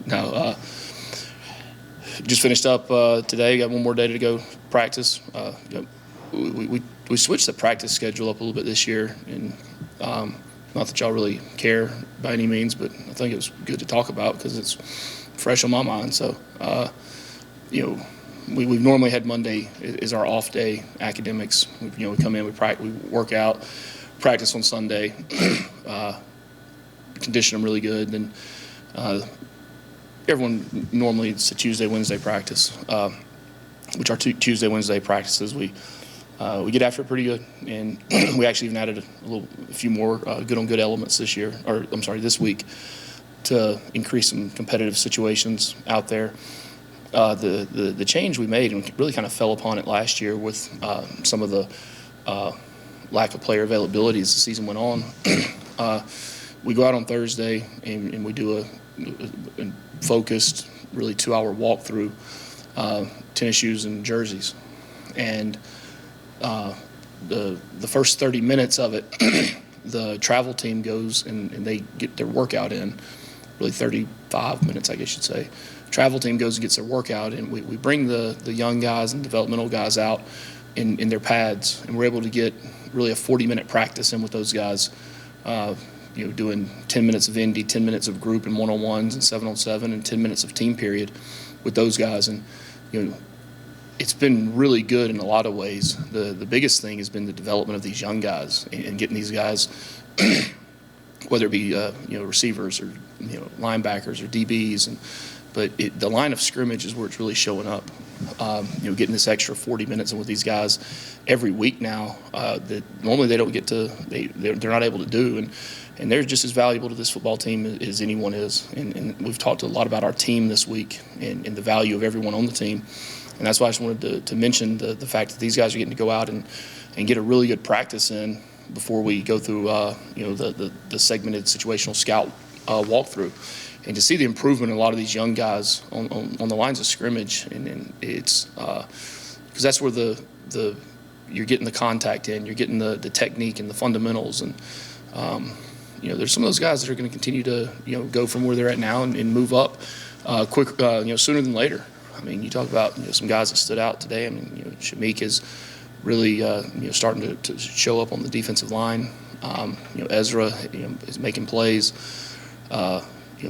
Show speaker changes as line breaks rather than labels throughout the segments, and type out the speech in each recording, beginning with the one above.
No, just finished up today. Got one more day to go practice. We switched the practice schedule up a little bit this year, and not that y'all really care by any means, but I think it was good to talk about because it's fresh on my mind. So, we've normally had Monday is our off day, academics. We come in, we work out, practice on Sunday, condition them really good. Then everyone normally it's a Tuesday, Wednesday practice, which are Tuesday, Wednesday practices. We get after it pretty good, and we actually even added a few more good on good elements this week to increase some competitive situations out there. The change we made, and really kind of fell upon it last year with some of the lack of player availability as the season went on. We go out on Thursday and we do a focused, really 2-hour walkthrough, tennis shoes and jerseys, and the first 30 minutes of it, the travel team goes and they get their workout in. Really 35 minutes, I guess you'd say. Travel team goes and gets their workout, and we bring the young guys and developmental guys out in their pads, and we're able to get really a 40-minute practice in with those guys, doing 10 minutes of indie, 10 minutes of group and one-on-ones and 7-on-7, and 10 minutes of team period with those guys. And it's been really good in a lot of ways. The biggest thing has been the development of these young guys and getting these guys, whether it be receivers or linebackers or DBs, but the line of scrimmage is where it's really showing up. Getting this extra 40 minutes in with these guys every week now that normally they don't get to, they're not able to do, and they're just as valuable to this football team as anyone is. And we've talked a lot about our team this week and the value of everyone on the team. And that's why I just wanted to mention the fact that these guys are getting to go out and get a really good practice in before we go through the segmented situational scout walkthrough, and to see the improvement in a lot of these young guys on the lines of scrimmage, and it's because that's where you're getting the contact in, you're getting the technique and the fundamentals, and there's some of those guys that are going to continue to go from where they're at now and move up quick sooner than later. I mean, you talk about some guys that stood out today. I mean, Shamik is really starting to show up on the defensive line. Ezra is making plays.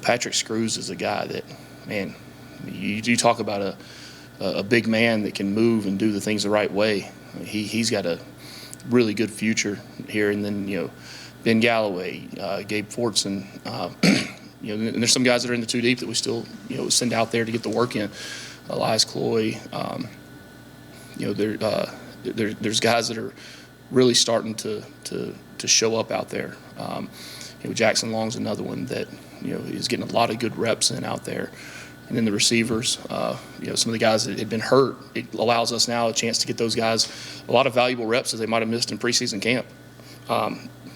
Patrick Screws is a guy that, man, you talk about a big man that can move and do the things the right way. He's got a really good future here. And then Ben Galloway, Gabe Fortson, and there's some guys that are in the 2 deep that we still send out there to get the work in. Elias Cloy, there's guys that are really starting to show up out there. Jackson Long's another one that is getting a lot of good reps in out there. And then the receivers, some of the guys that had been hurt, it allows us now a chance to get those guys a lot of valuable reps that they might have missed in preseason camp.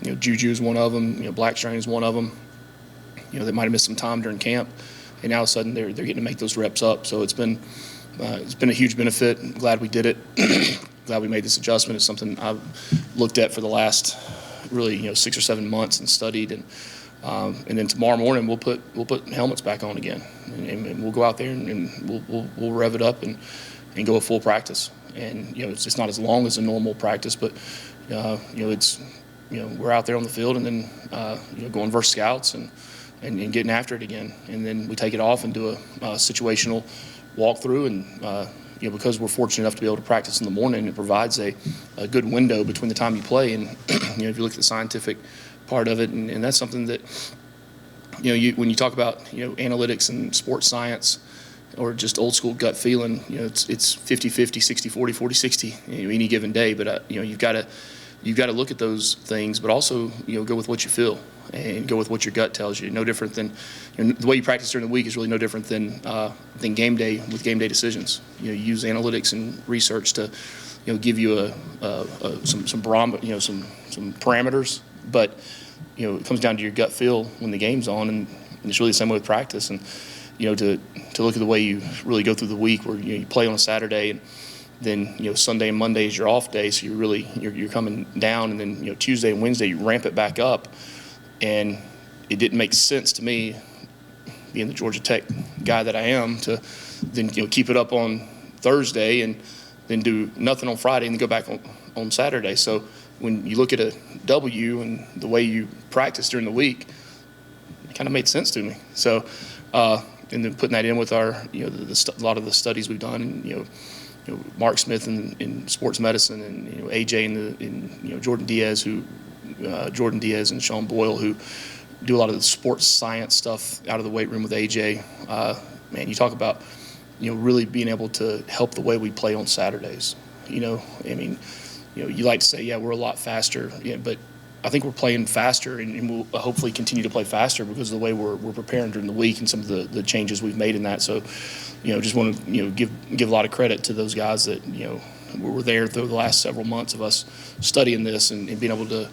Juju's one of them. Blackstrain's one of them. They might have missed some time during camp, and now all of a sudden they're getting to make those reps up. So it's been a huge benefit. I'm glad we did it. Glad we made this adjustment. It's something I've looked at for the last really 6 or 7 months and studied, and then tomorrow morning we'll put helmets back on again, and we'll go out there and we'll rev it up and go a full practice. And it's not as long as a normal practice, but it's we're out there on the field and then going versus scouts and getting after it again, and then we take it off and do a situational walkthrough, and because we're fortunate enough to be able to practice in the morning, it provides a good window between the time you play and if you look at the scientific part of it, and that's something that when you talk about analytics and sports science or just old school gut feeling, it's 50-50, 60-40, 40-60 any given day, but you've got to look at those things, but also go with what you feel and go with what your gut tells you. No different than the way you practice during the week is really no different than game day with game day decisions. You use analytics and research to give you some parameters, but it comes down to your gut feel when the game's on, and it's really the same way with practice. And to look at the way you really go through the week, where you play on a Saturday and then Sunday and Monday is your off day, so you're coming down, and then Tuesday and Wednesday you ramp it back up. And it didn't make sense to me, being the Georgia Tech guy that I am to then keep it up on Thursday and then do nothing on Friday and then go back on Saturday. So when you look at a W and the way you practice during the week, it kind of made sense to me. So and then putting that in with our a lot of the studies we've done, and Mark Smith in sports medicine, and AJ and Jordan Diaz and Sean Boyle, who do a lot of the sports science stuff out of the weight room with AJ. Man, you talk about really being able to help the way we play on Saturdays. You like to say, yeah, we're a lot faster, but I think we're playing faster, and we'll hopefully continue to play faster because of the way we're preparing during the week and some of the changes we've made in that. So, just want to give a lot of credit to those guys that were there through the last several months of us studying this and being able to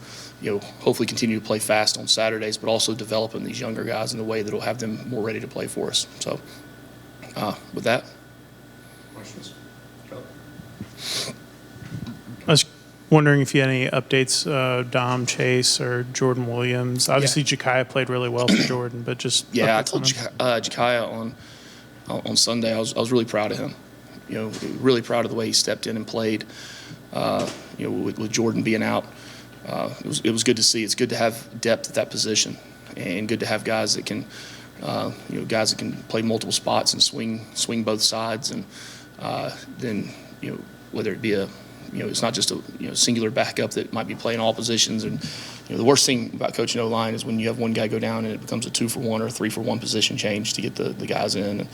hopefully continue to play fast on Saturdays, but also developing these younger guys in a way that will have them more ready to play for us. So, with that, questions.
I was wondering if you had any updates, Dom Chase or Jordan Williams. Obviously, Jakaya played really well for Jordan, but just
I told Jakaya on Sunday I was really proud of him. Really proud of the way he stepped in and played. With Jordan being out, it was good to see. It's good to have depth at that position, and good to have guys that can play multiple spots and swing both sides, and then whether it be it's not just a singular backup that might be playing all positions. And the worst thing about coaching O-line is when you have one guy go down and it becomes a 2-for-1 or a 3-for-1 position change to get the guys in. And,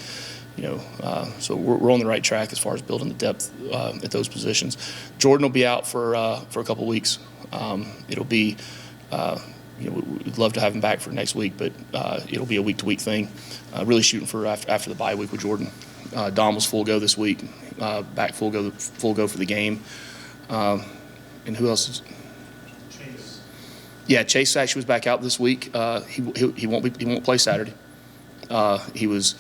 so we're on the right track as far as building the depth at those positions. Jordan will be out for a couple of weeks. It'll be we'd love to have him back for next week, but it'll be a week-to-week thing. Really shooting for after the bye week with Jordan. Dom was full go this week, back full go for the game. And who else is?
Chase.
Yeah, Chase actually was back out this week. He won't play Saturday. He was,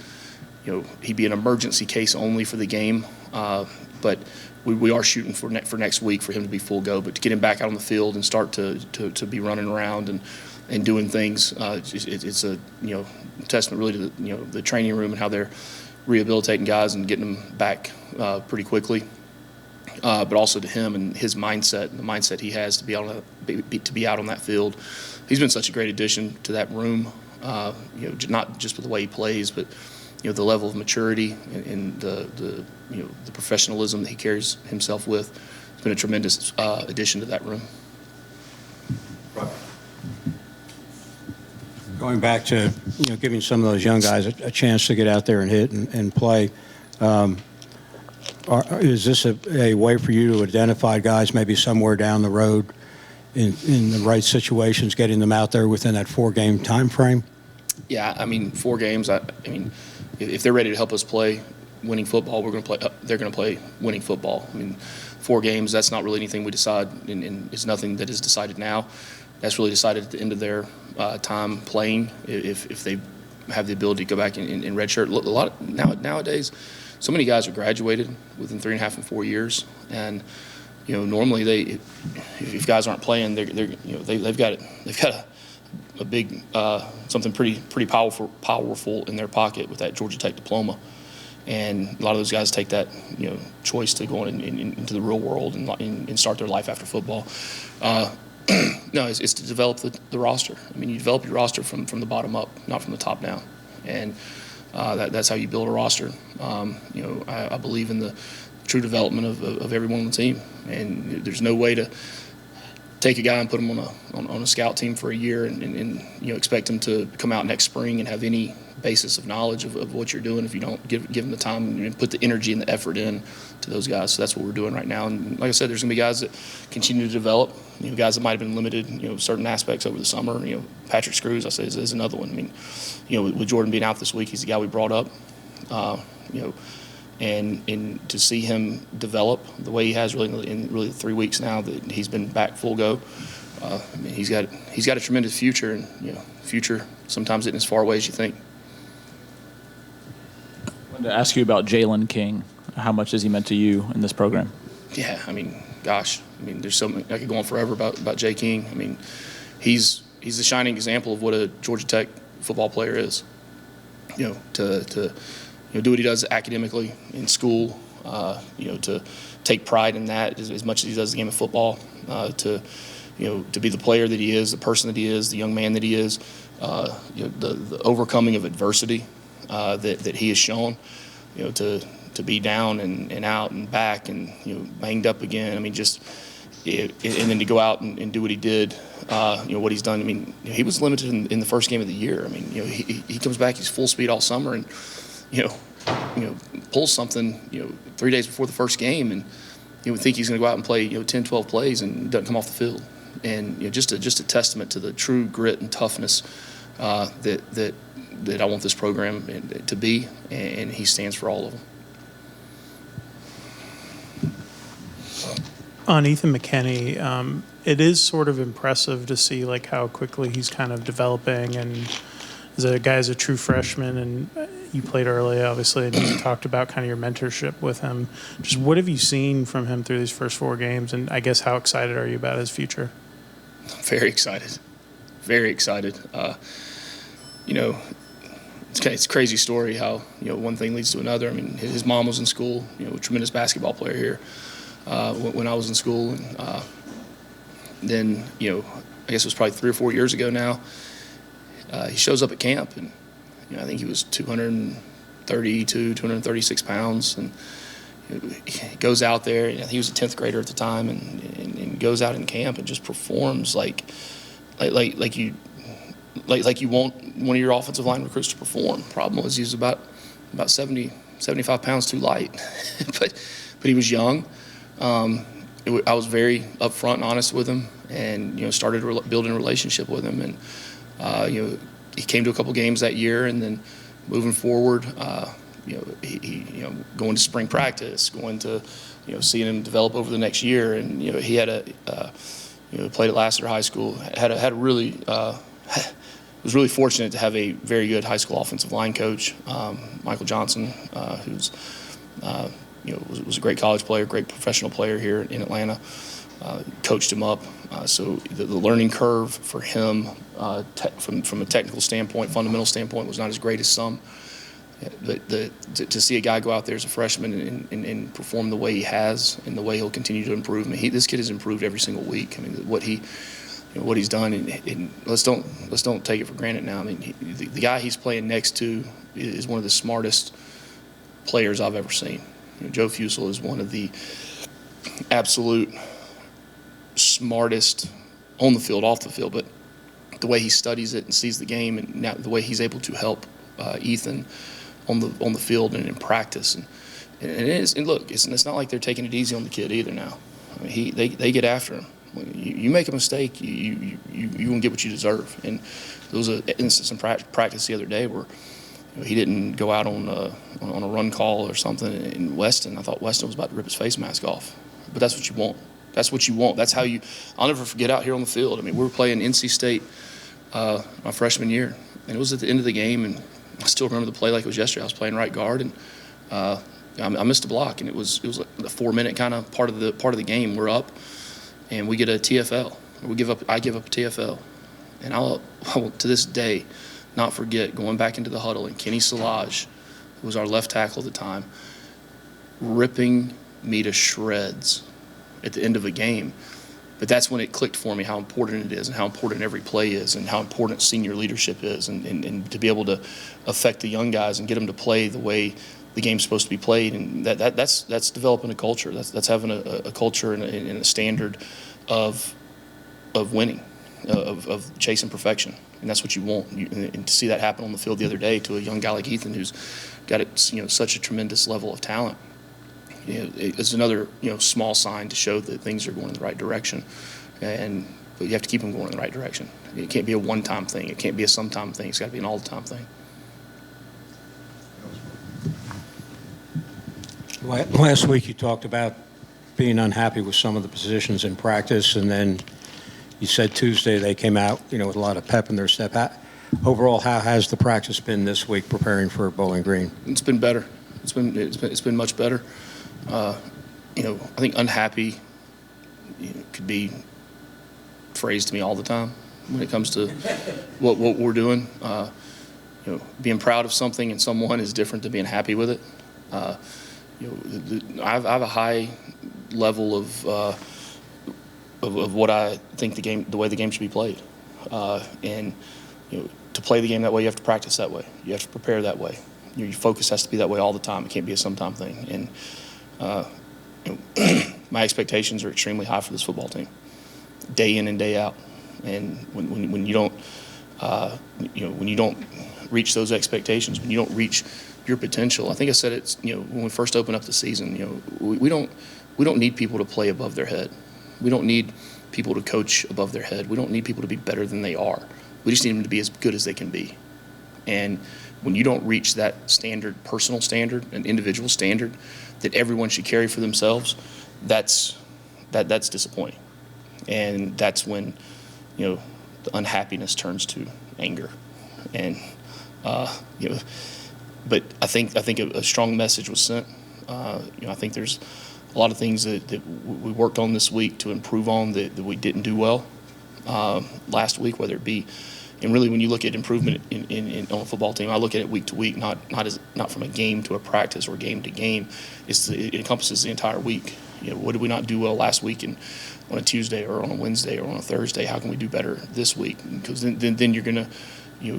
he'd be an emergency case only for the game. But we are shooting for next week for him to be full go. But to get him back out on the field and start to be running around and doing things, it's a testament really to the training room and how they're rehabilitating guys and getting them back pretty quickly. But also to him and his mindset, and the mindset he has to be out on that field. He's been such a great addition to that room. Not just with the way he plays, but the level of maturity and the professionalism that he carries himself with. It's been a tremendous addition to that room.
Going back to giving some of those young guys a chance to get out there and hit and play. Is this a way for you to identify guys maybe somewhere down the road in the right situations, getting them out there within that 4-game time frame?
Yeah, 4 games. If they're ready to help us play winning football, they're going to play winning football. 4 games, that's not really anything we decide, and it's nothing that is decided now. That's really decided at the end of their time playing. If they have the ability to go back in redshirt. Nowadays, so many guys are graduated within 3.5 and 4 years, and normally if guys aren't playing, they've got a big something pretty powerful in their pocket with that Georgia Tech diploma, and a lot of those guys take that choice to go into the real world and start their life after football. No, it's to develop the roster. You develop your roster from the bottom up, not from the top down, and that's how you build a roster. I believe in the true development of everyone on the team, and there's no way to take a guy and put him on a scout team for a year and expect him to come out next spring and have any basis of knowledge of what you're doing if you don't give him the time and put the energy and the effort in to those guys. So that's what we're doing right now. And like I said, there's going to be guys that continue to develop, guys that might have been limited, certain aspects over the summer. Patrick Screws, I say, is another one. With Jordan being out this week, he's the guy we brought up. And to see him develop the way he has in the 3 weeks now that he's been back full go, he's got a tremendous future, and future sometimes isn't as far away as you think.
I wanted to ask you about Jalen King. How much has he meant to you in this program?
Yeah, there's so many, I could go on forever about Jay King. He's the shining example of what a Georgia Tech football player is. to do what he does academically in school, to take pride in that as much as he does the game of football, to be the player that he is, the person that he is, the young man that he is, the overcoming of adversity that he has shown, to be down and out and back and banged up again. I mean, and then to go out and do what he did, what he's done. I mean, he was limited in the first game of the year. I mean, he comes back, he's full speed all summer, and pulls something 3 days before the first game, and you would think he's going to go out and play 10, 12 plays and doesn't come off the field. And just a testament to the true grit and toughness that I want this program to be, and he stands for all of them.
On Ethan McKenney, it is sort of impressive to see like how quickly he's kind of developing, and as a guy as a true freshman, and you played early obviously, and you talked about kind of your mentorship with him. Just what have you seen from him through these first 4 games, and I guess how excited are you about his future?
Very excited, very excited. It's a crazy story how one thing leads to another. I mean, his mom was in school, a tremendous basketball player here when I was in school, and then I guess it was probably 3 or 4 years ago now. He shows up at camp, and I think he was 232, 236 pounds, and he goes out there. I think he was a 10th grader at the time, and goes out in camp and just performs like you want one of your offensive line recruits to perform. Problem was he was about 70, 75 pounds too light, but he was young. I was very upfront and honest with him, and started building a relationship with him, and he came to a couple games that year, and then moving forward, he going to spring practice, going to seeing him develop over the next year, and he had played at Lassiter High School, had a really was really fortunate to have a very good high school offensive line coach, Michael Johnson, who's was a great college player, great professional player here in Atlanta. Coached him up, so the learning curve for him, from a technical standpoint, fundamental standpoint, was not as great as some. But to see a guy go out there as a freshman and perform the way he has, and the way he'll continue to improve. I mean, this kid has improved every single week. I mean, what he's done, and let's don't take it for granted now. I mean, the guy he's playing next to is one of the smartest players I've ever seen. Joe Fusel is one of the absolute smartest on the field, off the field, but the way he studies it and sees the game, and now the way he's able to help Ethan on the field and in practice, and look, it's not like they're taking it easy on the kid either now. I mean, they get after him. When you make a mistake, you won't get what you deserve. And there was an instance in practice the other day where he didn't go out on a run call or something in Weston. I thought Weston was about to rip his face mask off, but that's what you want. That's what you want. That's how you. I'll never forget out here on the field. I mean, we were playing NC State my freshman year, and it was at the end of the game, and I still remember the play like it was yesterday. I was playing right guard, and I missed a block, and it was like the 4-minute kind of part of the game. We're up, and we get a TFL. I give up a TFL, and I will to this day not forget going back into the huddle, and Kenny Salage, who was our left tackle at the time, ripping me to shreds at the end of a game. But that's when it clicked for me how important it is, and how important every play is, and how important senior leadership is, and to be able to affect the young guys and get them to play the way the game's supposed to be played. And that's developing a culture. That's having a culture and a standard of winning, of chasing perfection. And that's what you want. And to see that happen on the field the other day to a young guy like Ethan, who's got such a tremendous level of talent, it's another small sign to show that things are going in the right direction. But you have to keep them going in the right direction. It can't be a one-time thing. It can't be a sometime thing. It's got to be an all-the-time thing.
Last week you talked about being unhappy with some of the positions in practice, and then you said Tuesday they came out, with a lot of pep in their step. Overall, how has the practice been this week preparing for Bowling Green?
It's been better. It's been much better. I think unhappy could be phrased to me all the time when it comes to what we're doing. being proud of something and someone is different than being happy with it. I have a high level of what I think the way the game should be played, and to play the game that way, you have to practice that way. You have to prepare that way. Your focus has to be that way all the time. It can't be a sometime thing. And my expectations are extremely high for this football team, day in and day out. And when you don't, when you don't reach those expectations, when you don't reach your potential, I think I said it, when we first opened up the season, we don't need people to play above their head. We don't need people to coach above their head. We don't need people to be better than they are. We just need them to be as good as they can be. And when you don't reach that standard, personal standard, an individual standard that everyone should carry for themselves, that's disappointing. And that's when, the unhappiness turns to anger. And, but I think a strong message was sent. I think there's a lot of things that we worked on this week to improve on that we didn't do well last week, whether it be, and really when you look at improvement on a football team, I look at it week to week, not from a game to a practice or game to game. It encompasses the entire week. What did we not do well last week on a Tuesday or on a Wednesday or on a Thursday? How can we do better this week? Because then you're going to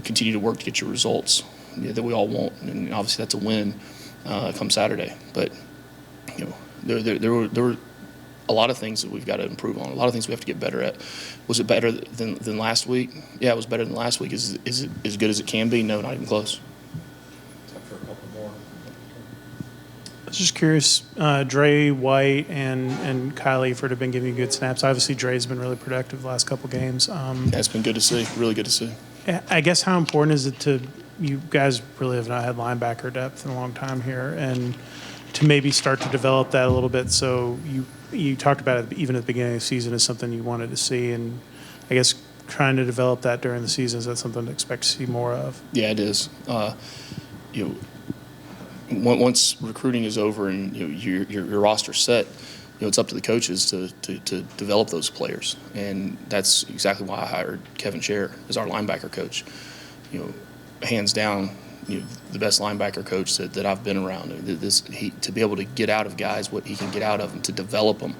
continue to work to get your results that we all want, and obviously that's a win come Saturday. But there were a lot of things that we've got to improve on, a lot of things we have to get better at. Was it better than last week? Yeah, it was better than last week. Is it as good as it can be? No, not even close.
Time for a couple more.
I was just curious, Dre, White, and Kylie have been giving you good snaps. Obviously, Dre's been really productive the last couple games.
It's been good to see, really good to see.
I guess how important is it you guys really have not had linebacker depth in a long time here, and to maybe start to develop that a little bit? So you talked about it even at the beginning of the season as something you wanted to see, and I guess trying to develop that during the season, is that something to expect to see more of?
Yeah, it is. Once recruiting is over and your roster's set, it's up to the coaches to develop those players, and that's exactly why I hired Kevin Scher as our linebacker coach. Hands down, the best linebacker coach that I've been around. To be able to get out of guys what he can get out of them, to develop them,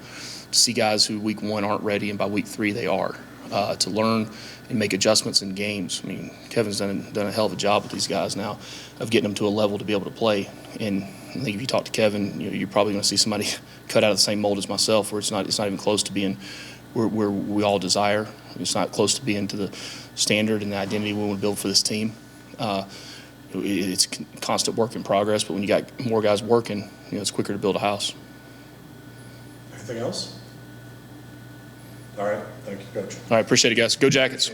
to see guys who week 1 aren't ready and by week 3 they are, to learn and make adjustments in games. I mean, Kevin's done a hell of a job with these guys now of getting them to a level to be able to play. And I think if you talk to Kevin, you're probably going to see somebody cut out of the same mold as myself, where it's not even close to being where we all desire. It's not close to being to the standard and the identity we want to build for this team. It's constant work in progress, but when you got more guys working, it's quicker to build a house.
Anything else? All right. Thank you, Coach.
All right, appreciate it, guys. Go Jackets.